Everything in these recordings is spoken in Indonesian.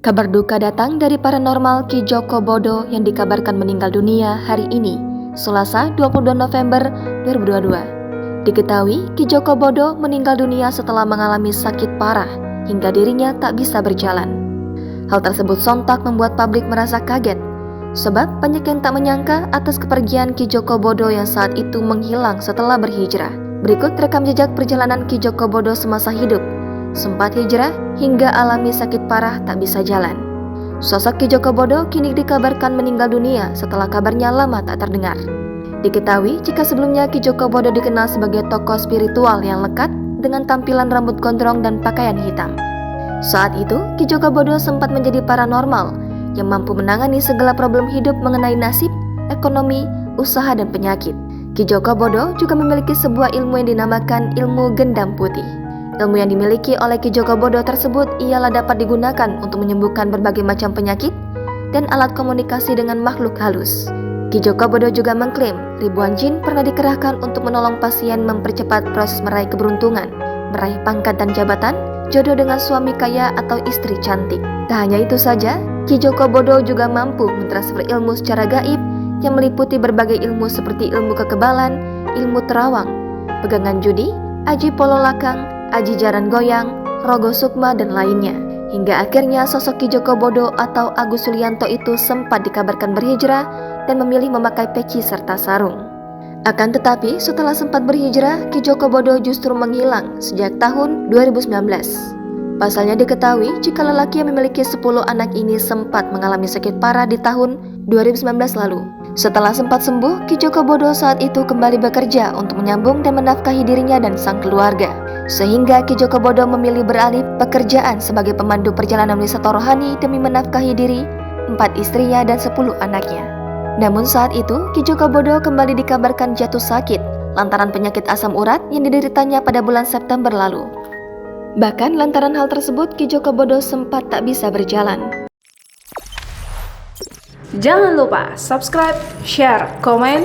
Kabar duka datang dari paranormal Ki Joko Bodo yang dikabarkan meninggal dunia hari ini, Selasa 22 November 2022. Diketahui Ki Joko Bodo meninggal dunia setelah mengalami sakit parah hingga dirinya tak bisa berjalan. Hal tersebut sontak membuat publik merasa kaget, sebab banyak yang tak menyangka atas kepergian Ki Joko Bodo yang saat itu menghilang setelah berhijrah. Berikut rekam jejak perjalanan Ki Joko Bodo semasa hidup. Sempat hijrah hingga alami sakit parah tak bisa jalan. Sosok Ki Joko Bodo kini dikabarkan meninggal dunia setelah kabarnya lama tak terdengar. Diketahui jika sebelumnya Ki Joko Bodo dikenal sebagai tokoh spiritual yang lekat dengan tampilan rambut gondrong dan pakaian hitam. Saat itu, Ki Joko Bodo sempat menjadi paranormal yang mampu menangani segala problem hidup mengenai nasib, ekonomi, usaha, dan penyakit. Ki Joko Bodo juga memiliki sebuah ilmu yang dinamakan ilmu gendam putih. Ilmu yang dimiliki oleh Ki Joko Bodo tersebut ialah dapat digunakan untuk menyembuhkan berbagai macam penyakit dan alat komunikasi dengan makhluk halus. Ki Joko Bodo juga mengklaim ribuan jin pernah dikerahkan untuk menolong pasien mempercepat proses meraih keberuntungan, meraih pangkat dan jabatan, jodoh dengan suami kaya atau istri cantik. Tak hanya itu saja, Ki Joko Bodo juga mampu mentransfer ilmu secara gaib yang meliputi berbagai ilmu seperti ilmu kekebalan, ilmu terawang, pegangan judi, aji polo lakang, aji jaran goyang, rogo sukma, dan lainnya. Hingga akhirnya sosok Ki Joko Bodo atau Agus Sulianto itu sempat dikabarkan berhijrah dan memilih memakai peci serta sarung. Akan tetapi setelah sempat berhijrah, Ki Joko Bodo justru menghilang sejak tahun 2019. Pasalnya diketahui jika lelaki yang memiliki 10 anak ini sempat mengalami sakit parah di tahun 2019 lalu. Setelah sempat sembuh, Ki Joko Bodo saat itu kembali bekerja untuk menyambung dan menafkahi dirinya dan sang keluarga. Sehingga Ki Joko Bodo memilih beralih pekerjaan sebagai pemandu perjalanan wisata rohani demi menafkahi diri, 4 istrinya dan 10 anaknya. Namun saat itu, Ki Joko Bodo kembali dikabarkan jatuh sakit lantaran penyakit asam urat yang dideritanya pada bulan September lalu. Bahkan lantaran hal tersebut, Ki Joko Bodo sempat tak bisa berjalan. Jangan lupa subscribe, share, komen,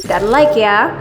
dan like ya.